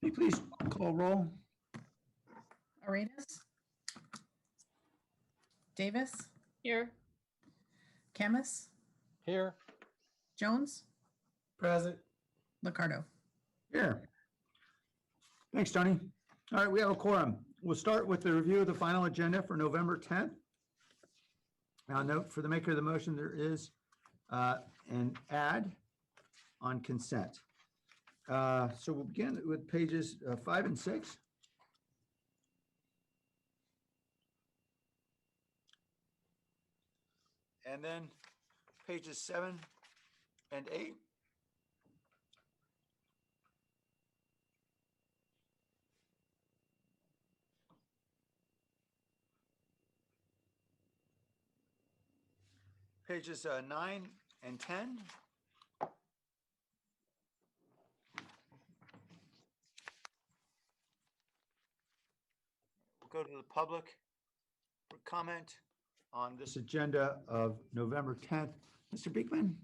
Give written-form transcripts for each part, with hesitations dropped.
you please call roll? Arenas? Davis? Here. Camus? Here. Jones? Present. Liccardo? Here. Thanks, Tony. All right, we have a quorum. We'll start with the review of the final agenda for November 10th. Now, note for the maker of the motion, there is an add on consent. So we'll begin with pages 5 and 6. And then pages 7 and 8. Pages 9 and 10. We'll go to the public for comment on this agenda of November 10th. Mr. Beekman?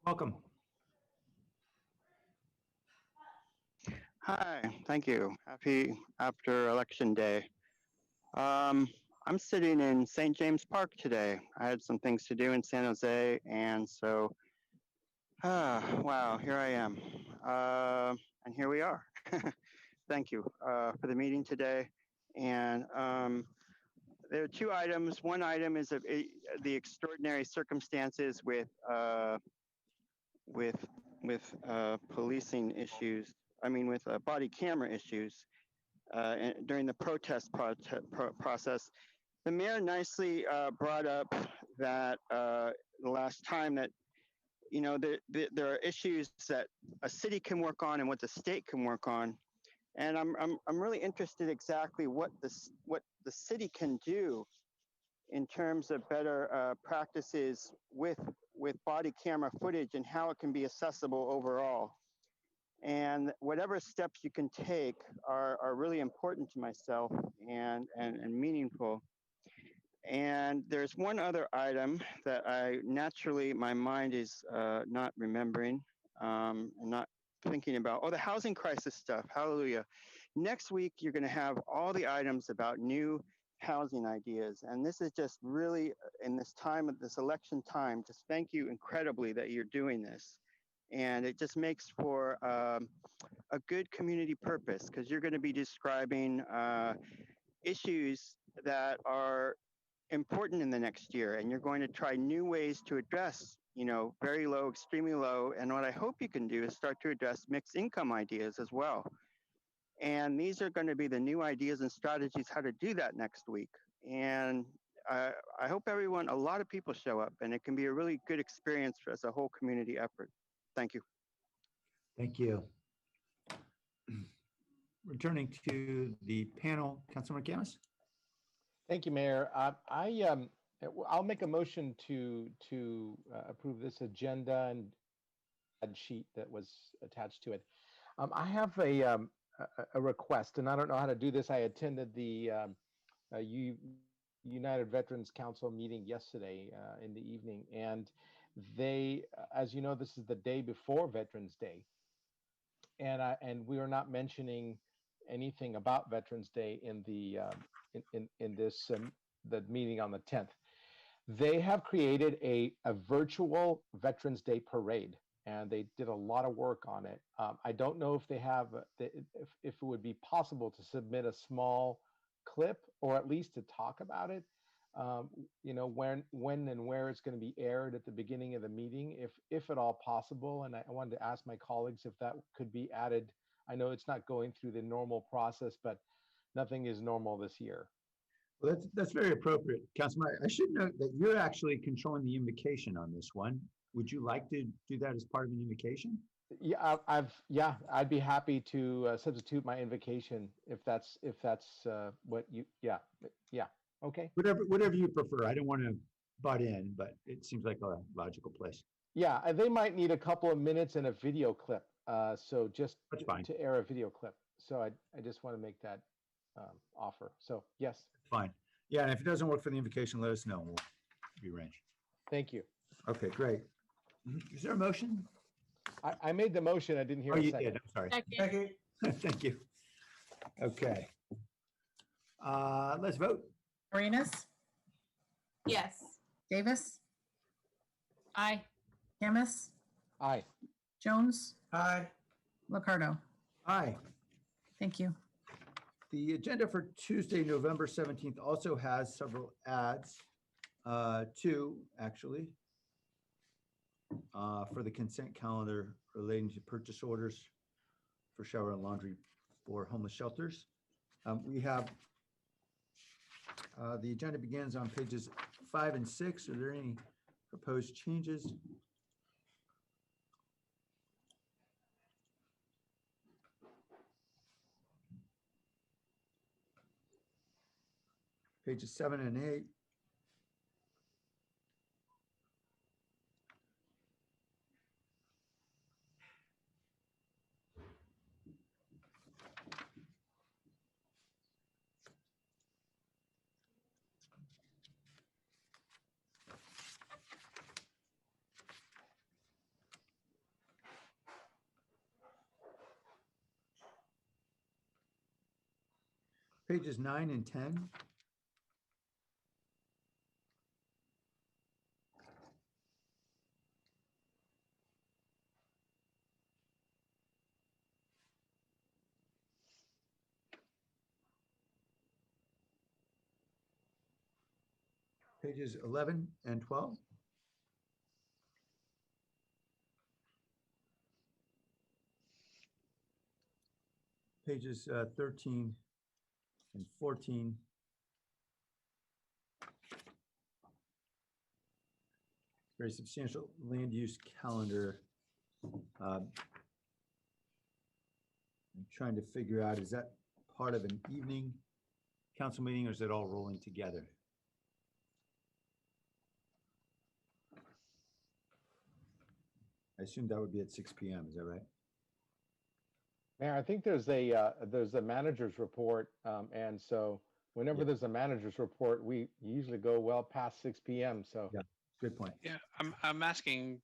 Welcome. Hi, thank you. Happy after election day. I'm sitting in St. James Park today. I had some things to do in San Jose, and so, wow, here I am. And here we are. Thank you for the meeting today. And there are two items. One item is the extraordinary circumstances with policing issues. I mean, with body camera issues during the protest process. The mayor nicely brought up that the last time that, you know, there are issues that a city can work on and what the state can work on. And I'm really interested exactly what the city can do in terms of better practices with body camera footage and how it can be accessible overall. And whatever steps you can take are really important to myself and meaningful. And there's one other item that my mind is not remembering and not thinking about. Oh, the housing crisis stuff. Hallelujah. Next week, you're going to have all the items about new housing ideas. And this is just really, in this time of this election time, just thank you incredibly that you're doing this. And it just makes for a good community purpose, because you're going to be describing issues that are important in the next year, and you're going to try new ways to address, you know, very low, extremely low. And what I hope you can do is start to address mixed income ideas as well. And these are going to be the new ideas and strategies how to do that next week. And I hope a lot of people show up, and it can be a really good experience as a whole community effort. Thank you. Thank you. Returning to the panel, Councilmember Camus. Thank you, Mayor. I'll make a motion to approve this agenda and sheet that was attached to it. I have a request, and I don't know how to do this. I attended the United Veterans Council meeting yesterday in the evening, and they, as you know, this is the day before Veterans Day, and we are not mentioning anything about Veterans Day in the in this the meeting on the 10th. They have created a virtual Veterans Day parade, and they did a lot of work on it. I don't know if they have if it would be possible to submit a small clip, or at least to talk about it. You know, when and where it's going to be aired at the beginning of the meeting, if at all possible. And I wanted to ask my colleagues if that could be added. I know it's not going through the normal process, but nothing is normal this year. Well, that's very appropriate, Councilman. I should note that you're actually controlling the invocation on this one. Would you like to do that as part of an invocation? Yeah, I'd be happy to substitute my invocation if that's what you. Yeah. Okay. Whatever you prefer. I don't want to butt in, but it seems like a logical place. Yeah, they might need a couple of minutes and a video clip. So just That's fine. to air a video clip. So I just want to make that offer. So yes. Fine. Yeah, and if it doesn't work for the invocation, let us know. We'll rearrange. Thank you. Okay, great. Is there a motion? I made the motion. I didn't hear Oh, a you second. did. I'm sorry. Second. Thank you. Okay. Let's vote. Arenas, Yes. Davis, Aye. Camus, Aye. Jones, Aye. Ricardo. Aye. Thank you. The agenda for Tuesday, November 17th also has several ads, two actually, for the consent calendar relating to purchase orders for shower and laundry for homeless shelters. We have, the agenda begins on pages 5 and 6. Are there any proposed changes? Pages 7 and 8. Pages 9 and 10. Pages 11 and 12. Pages 13 and 14. Very substantial land use calendar. I'm trying to figure out, is that part of an evening council meeting or is it all rolling together? I assume that would be at 6 p.m. Is that right? Mayor, I think there's a manager's report, and so whenever Yeah. there's a manager's report, we usually go well past 6 p.m. So Yeah. Good point. Yeah, I'm asking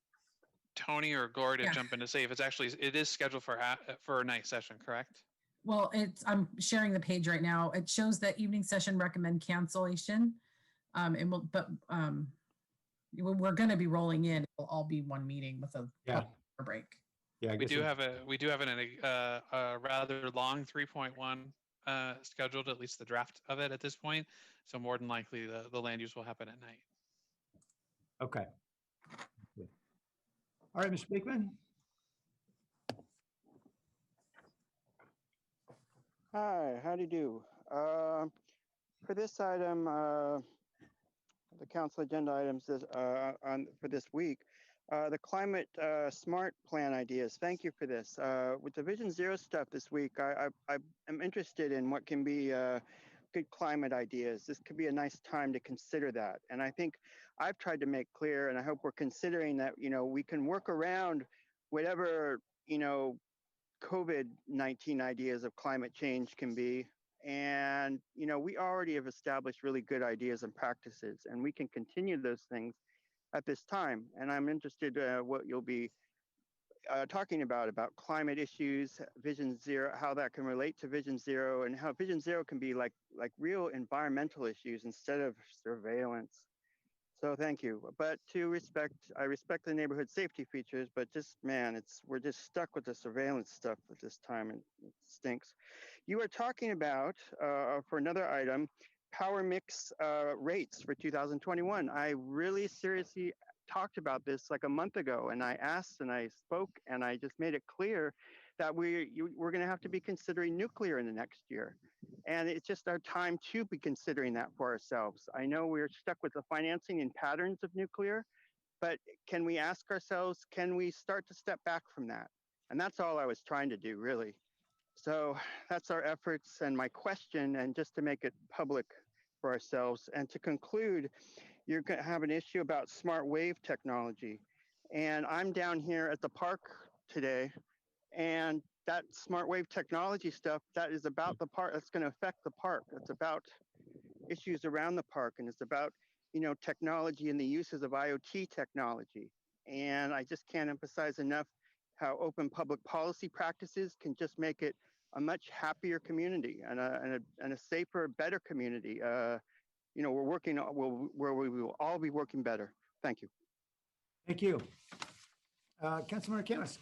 Tony or Gore to Yeah. jump in to say if it is scheduled for a night session, correct? Well, I'm sharing the page right now. It shows that evening session recommend cancellation. We're going to be rolling in. It'll all be one meeting with a Yeah. break. Yeah, I We guess do it- have a rather long 3.1 scheduled, at least the draft of it at this point. So more than likely the land use will happen at night. Okay. Good. All right, Mr. Beekman. Hi, how do you do? For this item, the council agenda items for this week, the climate smart plan ideas. Thank you for this. With the Vision Zero stuff this week, I am interested in what can be good climate ideas. This could be a nice time to consider that. And I think I've tried to make clear, and I hope we're considering that, we can work around whatever, COVID-19 ideas of climate change can be. And, we already have established really good ideas and practices, and we can continue those things at this time. And I'm interested what you'll be talking about climate issues, Vision Zero, how that can relate to Vision Zero, and how Vision Zero can be like real environmental issues instead of surveillance. So thank you. But I respect the neighborhood safety features, but just, man, we're just stuck with the surveillance stuff at this time, and it stinks. You were talking about, for another item, power mix rates for 2021. I really seriously talked about this like a month ago, and I asked and I spoke and I just made it clear that we're going to have to be considering nuclear in the next year. And it's just our time to be considering that for ourselves. I know we're stuck with the financing and patterns of nuclear, but can we ask ourselves, can we start to step back from that? And that's all I was trying to do, really. So that's our efforts and my question, and just to make it public for ourselves. And to conclude, you're going to have an issue about smart wave technology. And I'm down here at the park today, and that smart wave technology stuff, that is about the park, that's going to affect the park. It's about issues around the park, and it's about, technology and the uses of IoT technology. And I just can't emphasize enough how open public policy practices can just make it a much happier community and a safer, better community. We're working where we will all be working better. Thank you. Thank you. Councilmember Camus.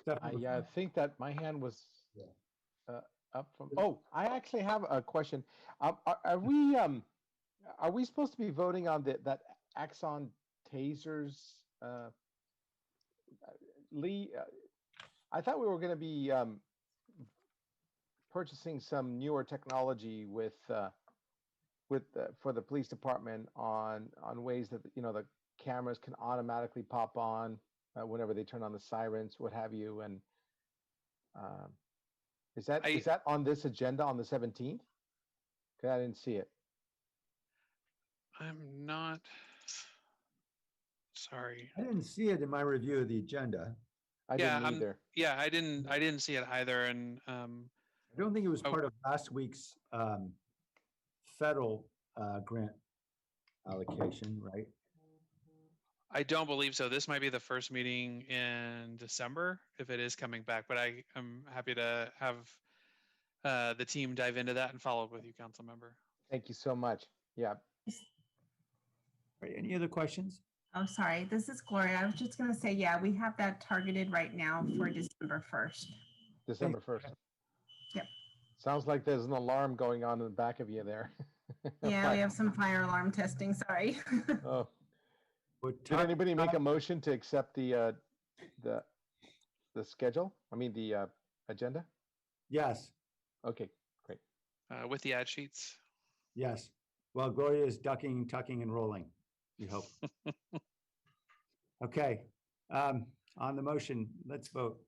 Yeah, I think that my hand was up from. Oh, I actually have a question. Are we supposed to be voting on that Axon tasers? Lee, I thought we were going to be purchasing some newer technology for the police department on ways that the cameras can automatically pop on whenever they turn on the sirens, what have you. And is that on this agenda on the 17th? Because I didn't see it. I'm not. Sorry. I didn't see it in my review of the agenda. I didn't either. Yeah, I didn't see it either. And I don't think it was part of last week's federal grant allocation, right? I don't believe so. This might be the first meeting in December if it is coming back, but I am happy to have the team dive into that and follow up with you, council member. Thank you so much. Yeah. Right, any other questions? Oh, sorry. This is Gloria. I was just going to say, yeah, we have that targeted right now for December 1st. December 1st. Yep. Sounds like there's an alarm going on in the back of you there. Yeah, we have some fire alarm testing. Sorry. Oh. Did anybody make a motion to accept the schedule? I mean, the agenda? Yes, Okay, great. With the ad sheets. yes. Well, Gloria is ducking, tucking, and rolling, we hope. Okay, on the motion, let's vote.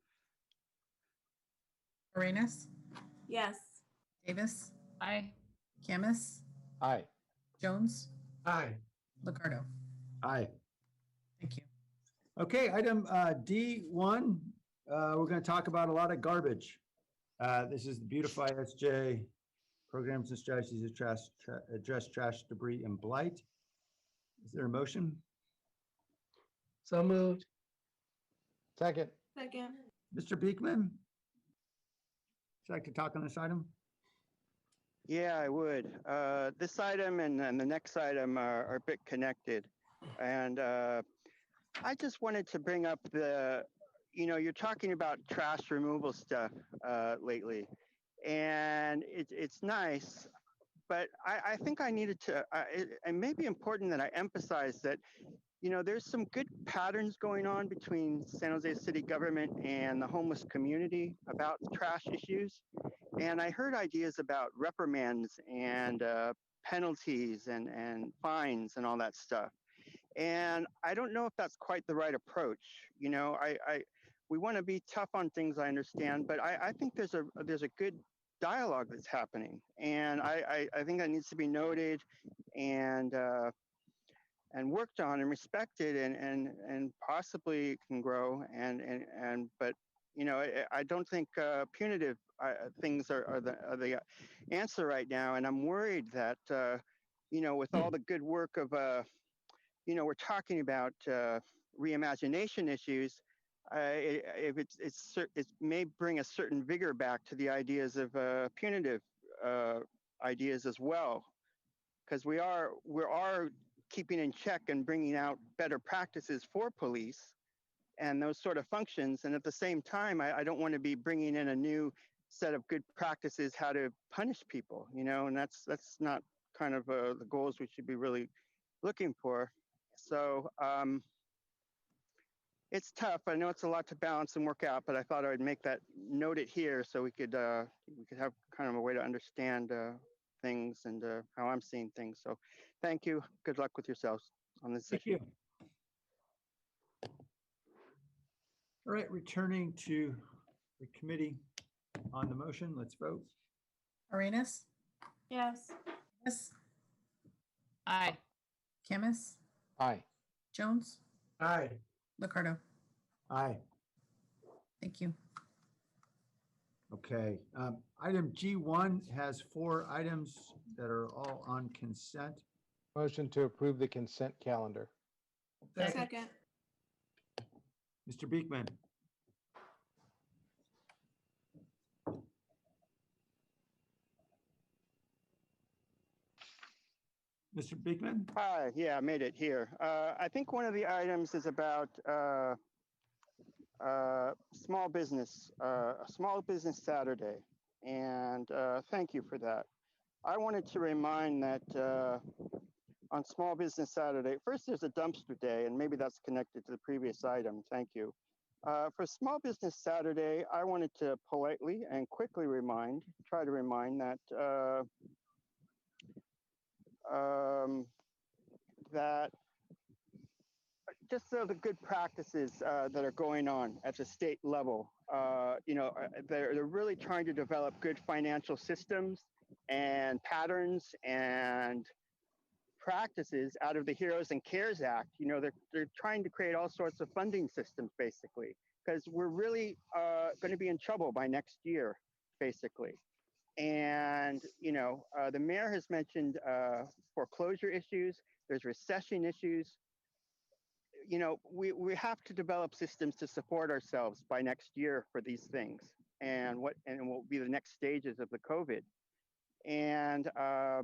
Arenas, Yes. Davis, Aye. Camus, Aye. Jones, Aye. Liccardo. Aye. Thank you. Okay, item D1, we're going to talk about a lot of garbage. This is the Beautify SJ programs and strategies to address trash, debris, and blight. Is there a motion? So moved. Second. Second. Mr. Beekman? Would you like to talk on this item? Yeah, I would. This item and the next item are a bit connected. And I just wanted to bring up you're talking about trash removal stuff lately. And it's nice, but I think I needed to, it may be important that I emphasize that, there's some good patterns going on between San Jose city government and the homeless community about trash issues. And I heard ideas about reprimands and penalties and fines and all that stuff. And I don't know if that's quite the right approach. We want to be tough on things, I understand, but I think there's a good dialogue that's happening, and I think that needs to be noted and worked on and respected, and possibly can grow. But I don't think punitive things are the answer right now, and I'm worried that with all the good work of we're talking about reimagination issues. It may bring a certain vigor back to the ideas of punitive ideas as well, because we are keeping in check and bringing out better practices for police and those sort of functions. And at the same time, I don't want to be bringing in a new set of good practices how to punish people, and that's not kind of the goals we should be really looking for. So it's tough. I know it's a lot to balance and work out, but I thought I would note it here so we could have kind of a way to understand things and how I'm seeing things. So thank you. Good luck with yourselves on this issue. Thank you. All right, returning to the committee on the motion, let's vote. Arenas, Yes. Davis, Aye. Camus, Aye. Jones, Aye. Liccardo. Aye. Thank you. Okay, item G1 has 4 items that are all on consent. Motion to approve the consent calendar. Second. Second. Mr. Beekman. Mr. Beekman? Hi, yeah, I made it here. I think one of the items is about small business Saturday, and thank you for that. I wanted to remind that on Small Business Saturday, first there's a dumpster day, and maybe that's connected to the previous item. Thank you. For Small Business Saturday, I wanted to politely and quickly try to remind that that just so the good practices that are going on at the state level, they're really trying to develop good financial systems and patterns and practices out of the Heroes and Cares Act. They're trying to create all sorts of funding systems, basically, because we're really going to be in trouble by next year, basically. And, the mayor has mentioned foreclosure issues, there's recession issues. We have to develop systems to support ourselves by next year for these things and what will be the next stages of the COVID. And, I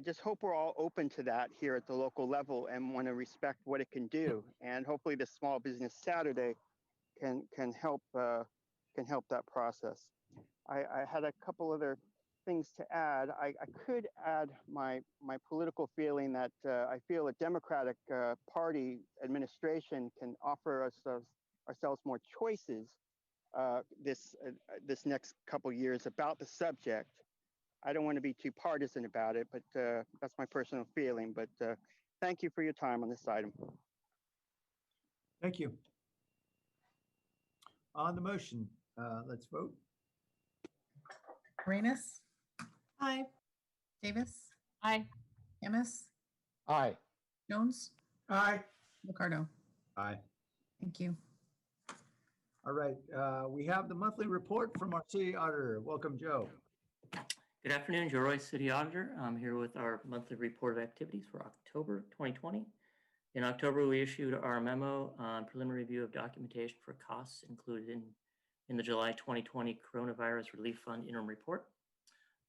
just hope we're all open to that here at the local level and want to respect what it can do. And hopefully this Small Business Saturday can help that process. I had a couple other things to add. I could add my political feeling that I feel a Democratic Party administration can offer ourselves more choices this next couple years about the subject. I don't want to be too partisan about it, but that's my personal feeling. But thank you for your time on this item. Thank you. On the motion, let's vote. Arenas, Aye. Davis, Aye. Amos, Aye. Jones, Aye. Ricardo. Aye. Thank you. All right, we have the monthly report from our city auditor. Welcome, Joe. Good afternoon, Joe Roy, City Auditor. I'm here with our monthly report of activities for October 2020. In October, we issued our memo on preliminary review of documentation for costs included in the July 2020 Coronavirus Relief Fund interim report.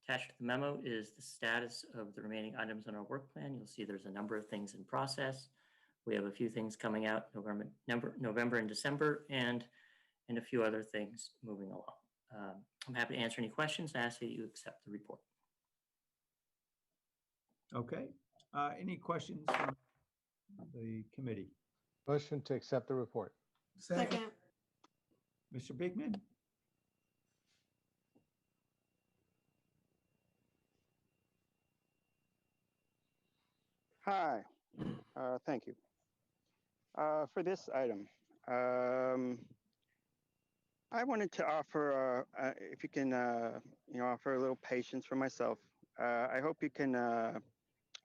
Attached to the memo is the status of the remaining items on our work plan. You'll see there's a number of things in process. We have a few things coming out November and December, and a few other things moving along. I'm happy to answer any questions. I ask that you accept the report. Okay, any questions from the committee? Motion to accept the report. Second. Second. Mr. Beekman? Hi, thank you. For this item, I wanted to offer, if you can, offer a little patience for myself. I hope you can, I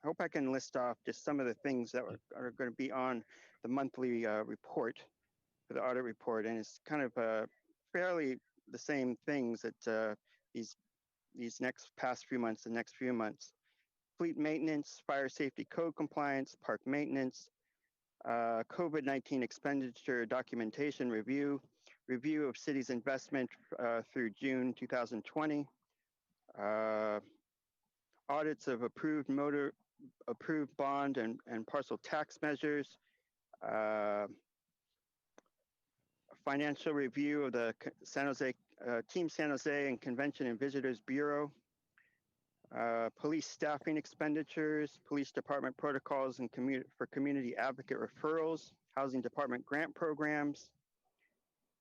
hope I can list off just some of the things that are going to be on the monthly report, for the audit report, and it's kind of fairly the same things that these past few months, the next few months. Fleet maintenance, fire safety code compliance, park maintenance, COVID-19 expenditure documentation review of city's investment through June 2020, audits of approved bond and parcel tax measures, financial review of the Team San Jose and Convention and Visitors Bureau, police staffing expenditures, police department protocols and for community advocate referrals, housing department grant programs,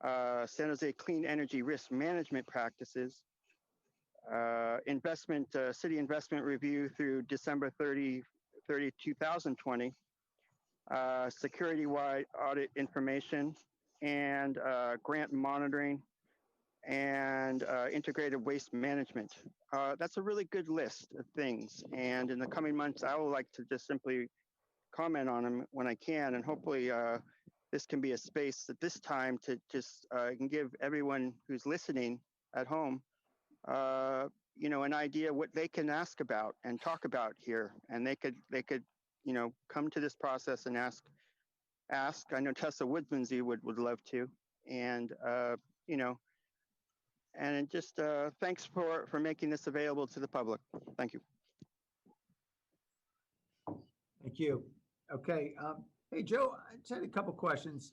San Jose clean energy risk management practices, city investment review through December 30, 2020, security-wide audit information, and grant monitoring, and integrated waste management. That's a really good list of things. And in the coming months, I would like to just simply comment on them when I can. And hopefully this can be a space at this time to just can give everyone who's listening at home, an idea what they can ask about and talk about here, and they could come to this process and ask. I know Tessa Woodmansey would love to, and and just thanks for making this available to the public. Thank you. Thank you. Okay. Hey, Joe, I just had a couple questions.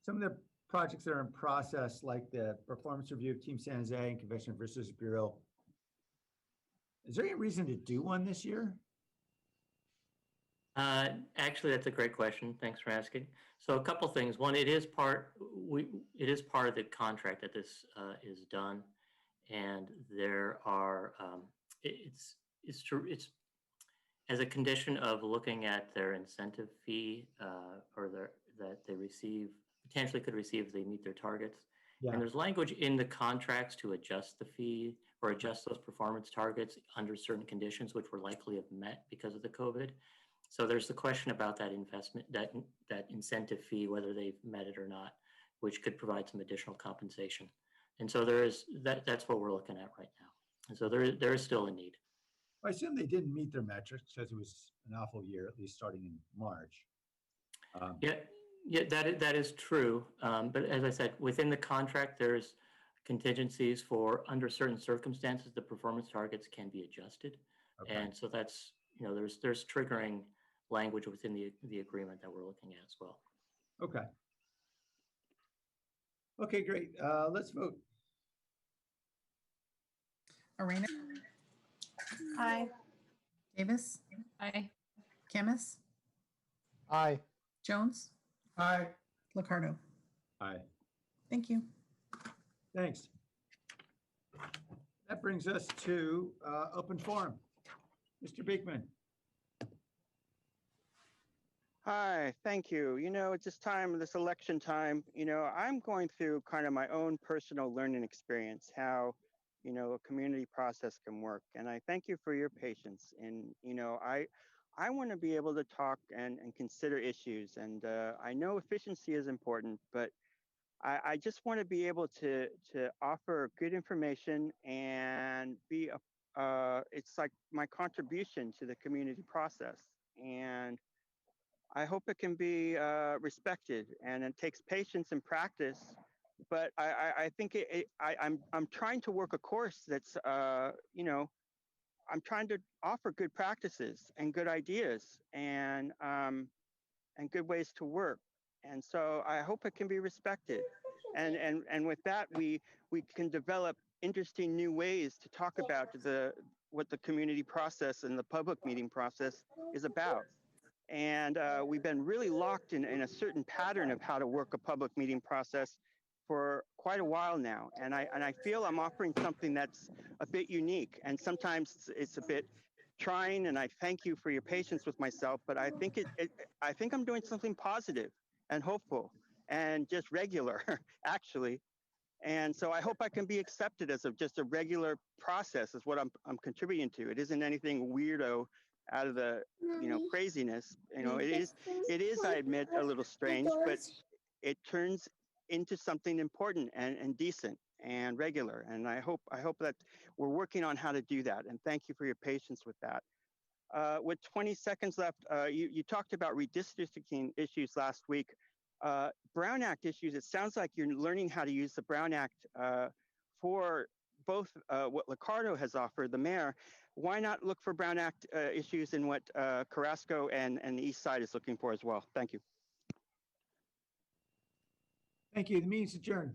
Some of the projects that are in process, like the performance review of Team San Jose and Convention versus Bureau, is there any reason to do one this year? Actually, that's a great question. Thanks for asking. So a couple things. One, it is part of the contract that this is done, and there are it's as a condition of looking at their incentive fee that they potentially could receive if they meet their targets. Yeah. And there's language in the contracts to adjust the fee or adjust those performance targets under certain conditions, which were likely have met because of the COVID. So there's the question about that investment, that incentive fee, whether they've met it or not, which could provide some additional compensation. And so that's what we're looking at right now. And so there is still a need. I assume they didn't meet their metrics because it was an awful year, at least starting in March. Yeah, that is true. But as I said, within the contract, there's contingencies for under certain circumstances, the performance targets can be adjusted. Okay. And so that's, there's triggering language within the agreement that we're looking at as well. Okay. Okay, great. Let's vote. Arena, Aye. Davis, Aye. Camus, Aye. Jones, Aye. Locardo. Aye. Thank you. Thanks. That brings us to open forum. Mr. Beekman. Hi, thank you. It's this election time, I'm going through kind of my own personal learning experience, how, a community process can work. And I thank you for your patience. And, I want to be able to talk and consider issues. And I know efficiency is important, but I just want to be able to offer good information and be it's like my contribution to the community process. And I hope it can be respected, and it takes patience and practice. But I think I'm trying to work a course that's I'm trying to offer good practices and good ideas and good ways to work. And so I hope it can be respected. And with that, we can develop interesting new ways to talk about what the community process and the public meeting process is about. And we've been really locked in a certain pattern of how to work a public meeting process for quite a while now. And I feel I'm offering something that's a bit unique, and sometimes it's a bit trying, and I thank you for your patience with myself, but I think I think I'm doing something positive and hopeful and just regular, actually. And so I hope I can be accepted as just a regular process is what I'm contributing to. It isn't anything weirdo out of the craziness. It is, I admit, a little strange, but it turns into something important and decent and regular. And I hope that we're working on how to do that. And thank you for your patience with that. With 20 seconds left, you talked about redistricting issues last week. Brown Act issues, it sounds like you're learning how to use the Brown Act for both what Locardo has offered, the mayor. Why not look for Brown Act issues in what Carrasco and the East Side is looking for as well? Thank you. Thank you. The meeting's adjourned.